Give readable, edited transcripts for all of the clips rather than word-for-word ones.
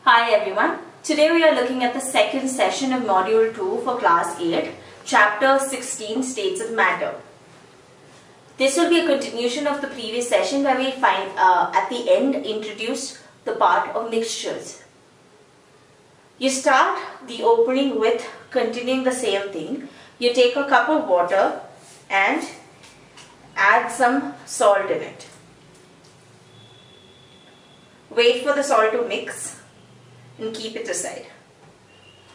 Hi everyone. Today we are looking at the second session of Module 2 for Class 8, Chapter 16, States of Matter. This will be a continuation of the previous session where we find at the end introduced the part of mixtures. You start the opening with continuing the same thing. You take a cup of water and add some salt in it. Wait for the salt to mix and keep it aside.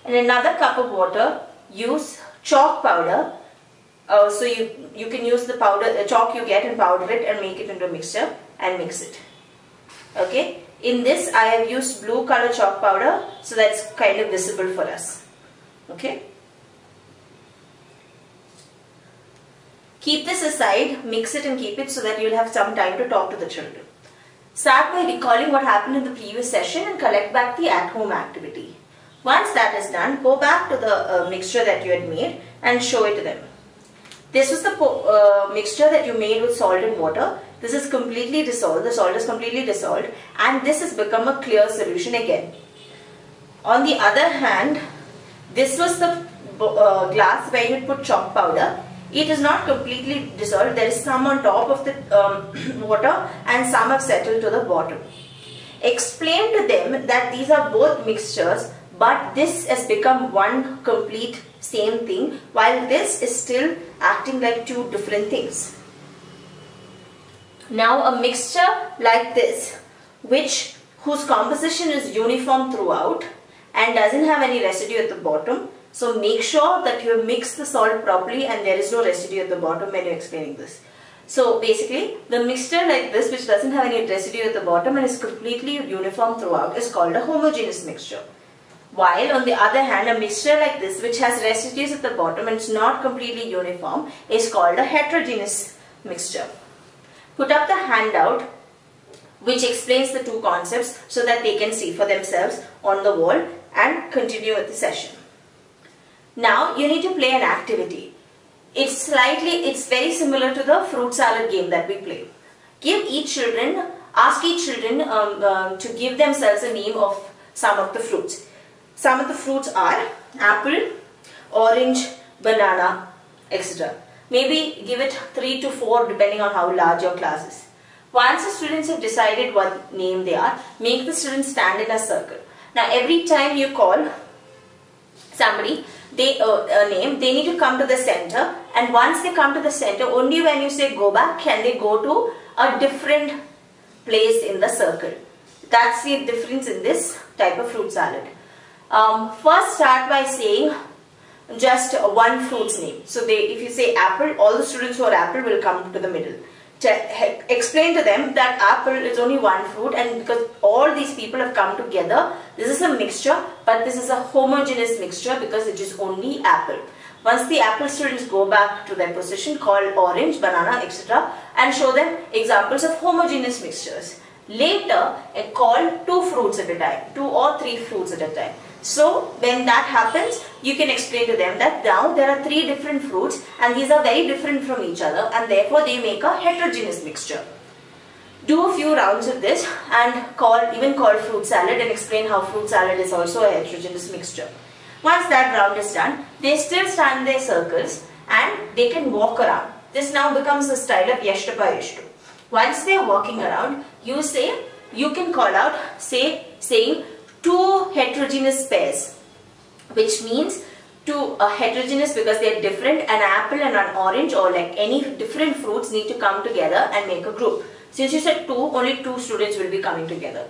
In another cup of water, use chalk powder. So you can use the powder, the chalk you get, and powder it and make it into a mixture and mix it. Okay. In this, I have used blue color chalk powder, so that's kind of visible for us. Okay. Keep this aside, mix it and keep it so that you'll have some time to talk to the children. Start by recalling what happened in the previous session and collect back the at-home activity. Once that is done, go back to the mixture that you had made and show it to them. This was the mixture that you made with salt and water. This is completely dissolved. The salt is completely dissolved and this has become a clear solution again. On the other hand, this was the glass where you put chalk powder. It is not completely dissolved. There is some on top of the water and some have settled to the bottom. Explain to them that these are both mixtures, but this has become one complete same thing, while this is still acting like two different things. Now a mixture like this, whose composition is uniform throughout and doesn't have any residue at the bottom. So make sure that you mix the salt properly and there is no residue at the bottom when you're explaining this. So basically, the mixture like this, which doesn't have any residue at the bottom and is completely uniform throughout, is called a homogeneous mixture. While on the other hand, a mixture like this, which has residues at the bottom and is not completely uniform, is called a heterogeneous mixture. Put up the handout which explains the two concepts so that they can see for themselves on the wall and continue with the session. Now you need to play an activity. It's very similar to the fruit salad game that we play. Ask each children to give themselves a name of some of the fruits. Some of the fruits are apple, orange, banana, etc. Maybe give it 3 to 4 depending on how large your class is. Once the students have decided what name they are, make the students stand in a circle. Now every time you call somebody a name, they need to come to the center, and once they come to the center, only when you say go back can they go to a different place in the circle. That's the difference in this type of fruit salad. First start by saying just one fruit's name. So if you say apple, all the students who are apple will come to the middle. Explain to them that apple is only one fruit, and because all these people have come together, this is a mixture, but this is a homogeneous mixture because it is only apple. Once the apple students go back to their position, call orange, banana, etc. and show them examples of homogeneous mixtures. Later, call 2 fruits at a time, 2 or 3 fruits at a time. So when that happens, you can explain to them that now there are 3 different fruits and these are very different from each other and therefore they make a heterogeneous mixture. Do a few rounds of this and even call fruit salad and explain how fruit salad is also a heterogeneous mixture. Once that round is done, they still stand in their circles and they can walk around. This now becomes the style of Yashtapa Yashtu. Once they are walking around, you can call out saying 2 heterogeneous pairs, which means heterogeneous because they are different. An apple and an orange or like any different fruits need to come together and make a group. Since you said 2, only 2 students will be coming together.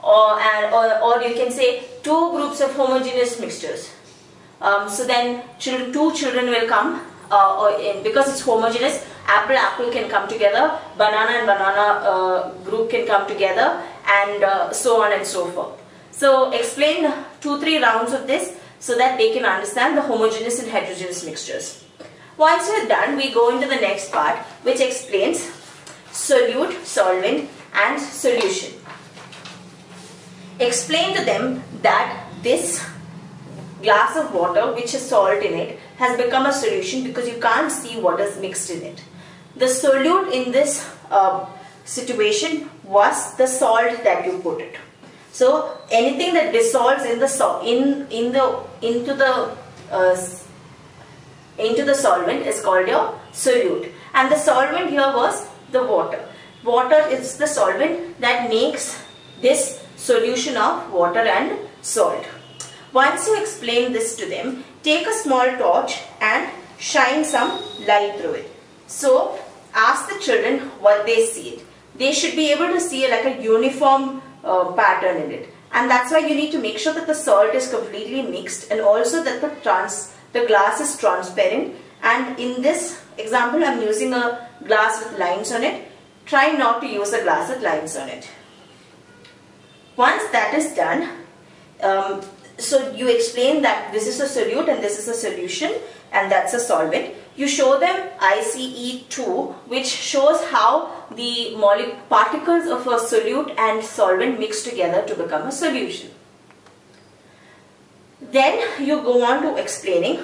Or you can say 2 groups of homogeneous mixtures. So then 2 children will come because it's homogeneous. Apple can come together, banana and banana group can come together, and so on and so forth. So explain 2-3 rounds of this so that they can understand the homogeneous and heterogeneous mixtures. Once you're done, we go into the next part which explains solute, solvent and solution. Explain to them that this glass of water which has salt in it has become a solution because you can't see what is mixed in it. The solute in this situation was the salt that you put it. So anything that dissolves in the into the solvent is called your solute. And the solvent here was the water. Water is the solvent that makes this solution of water and salt. Once you explain this to them, take a small torch and shine some light through it. So ask the children what they see it. They should be able to see like a uniform pattern in it. And that's why you need to make sure that the salt is completely mixed, and also that the glass is transparent. And in this example, I'm using a glass with lines on it. Try not to use a glass with lines on it. Once that is done, so you explain that this is a solute and this is a solution and that's a solvent. You show them ICE2, which shows how the particles of a solute and solvent mix together to become a solution. Then you go on to explaining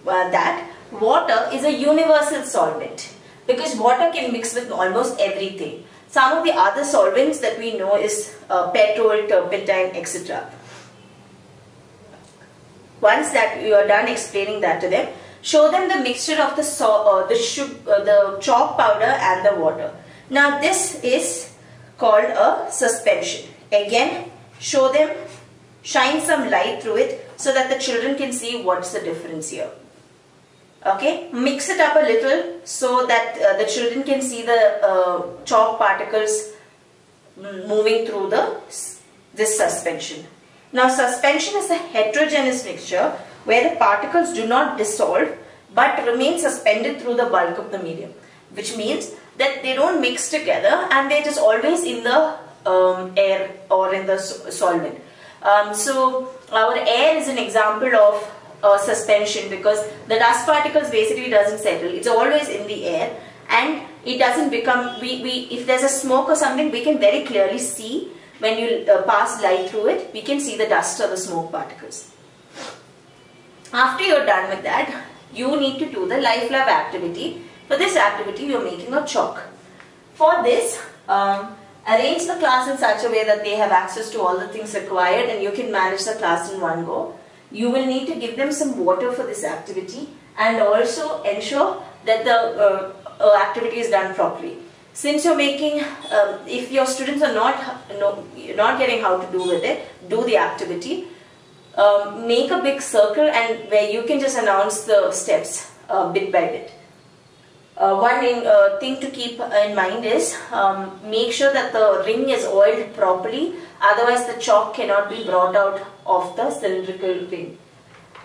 that water is a universal solvent, because water can mix with almost everything. Some of the other solvents that we know is petrol, turpentine, etc. Once that you are done explaining that to them, show them the mixture of the chalk powder and the water. Now this is called a suspension. Again, show them, shine some light through it so that the children can see what's the difference here. Okay, mix it up a little so that the children can see the chalk particles moving through this suspension. Now suspension is a heterogeneous mixture where the particles do not dissolve but remain suspended through the bulk of the medium, which means that they don't mix together and they're just always in the air or in the solvent. So our air is an example of suspension, because the dust particles basically doesn't settle. It's always in the air and it doesn't become, if there's a smoke or something, we can very clearly see when you pass light through it, we can see the dust or the smoke particles. After you're done with that, you need to do the life lab activity. For this activity, you're making a chalk. For this, arrange the class in such a way that they have access to all the things required and you can manage the class in one go. You will need to give them some water for this activity and also ensure that the activity is done properly. Since you're making, if your students are not getting how to do with it, do the activity, make a big circle and where you can just announce the steps bit by bit. One thing to keep in mind is make sure that the ring is oiled properly, otherwise the chalk cannot be brought out of the cylindrical ring.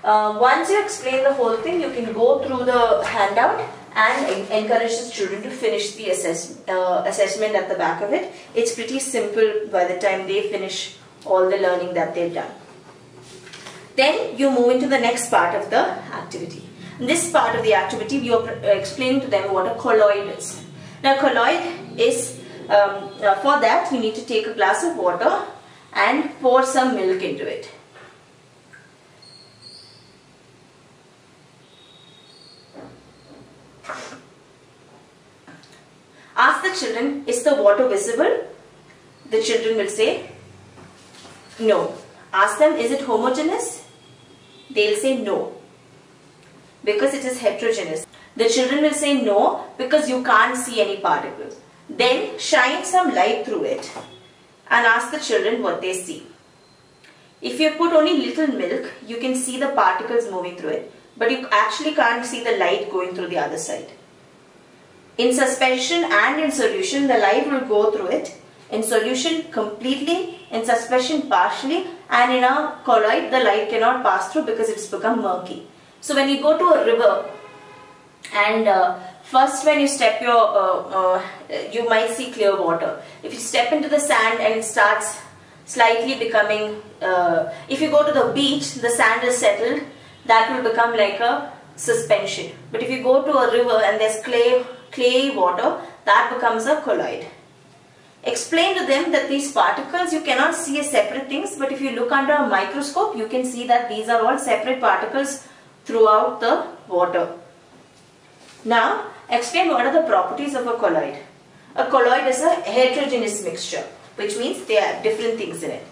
Once you explain the whole thing, you can go through the handout and encourage the children to finish the assessment at the back of it. It's pretty simple by the time they finish all the learning that they've done. Then you move into the next part of the activity. In this part of the activity, you are explaining to them what a colloid is. Now colloid is, for that you need to take a glass of water and pour some milk into it. Ask the children, is the water visible? The children will say no. Ask them, is it homogeneous? They'll say no, because it is heterogeneous. The children will say no because you can't see any particles. Then shine some light through it and ask the children what they see. If you put only little milk, you can see the particles moving through it, but you actually can't see the light going through the other side. In suspension and in solution, the light will go through it. In solution completely, in suspension partially, and in a colloid the light cannot pass through because it's become murky. So when you go to a river and first when you step you might see clear water. If you step into the sand and it starts slightly becoming, if you go to the beach, the sand is settled, that will become like a suspension. But if you go to a river and there's clayey water, that becomes a colloid. Explain to them that these particles you cannot see as separate things, but if you look under a microscope, you can see that these are all separate particles throughout the water. Now, explain what are the properties of a colloid. A colloid is a heterogeneous mixture, which means they have different things in it.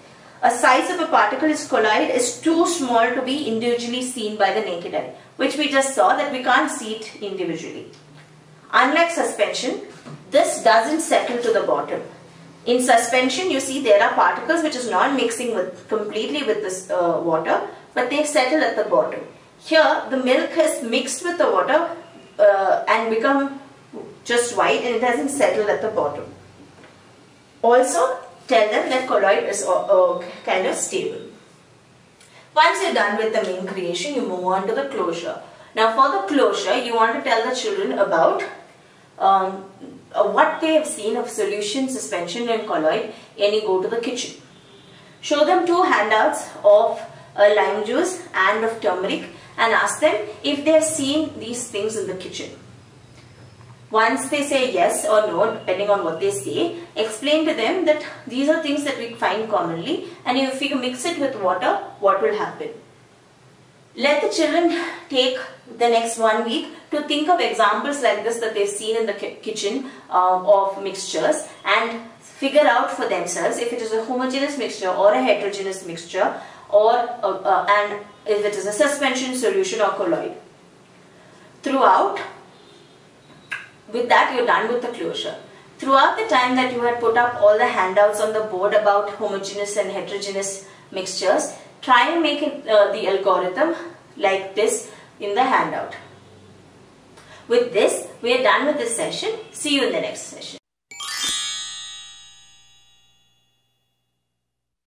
a size of a particle is colloid is too small to be individually seen by the naked eye, which we just saw that we can't see it individually. Unlike suspension, this doesn't settle to the bottom. In suspension, you see there are particles which is not mixing completely with this water, but they settle at the bottom. Here, the milk has mixed with the water and become just white, and it hasn't settled at the bottom. Also, tell them that colloid is kind of stable. Once you're done with the main creation, you move on to the closure. Now, for the closure, you want to tell the children about what they have seen of solution, suspension and colloid when you go to the kitchen. Show them 2 handouts of lime juice and of turmeric and ask them if they have seen these things in the kitchen. Once they say yes or no, depending on what they say, explain to them that these are things that we find commonly, and if you mix it with water, what will happen? Let the children take the next 1 week to think of examples like this that they've seen in the kitchen of mixtures, and figure out for themselves if it is a homogeneous mixture or a heterogeneous mixture, or and if it is a suspension, solution or colloid. Throughout, with that you're done with the closure. Throughout the time that you had put up all the handouts on the board about homogeneous and heterogeneous mixtures, try and make it, the algorithm like this in the handout. With this, we are done with this session. See you in the next session.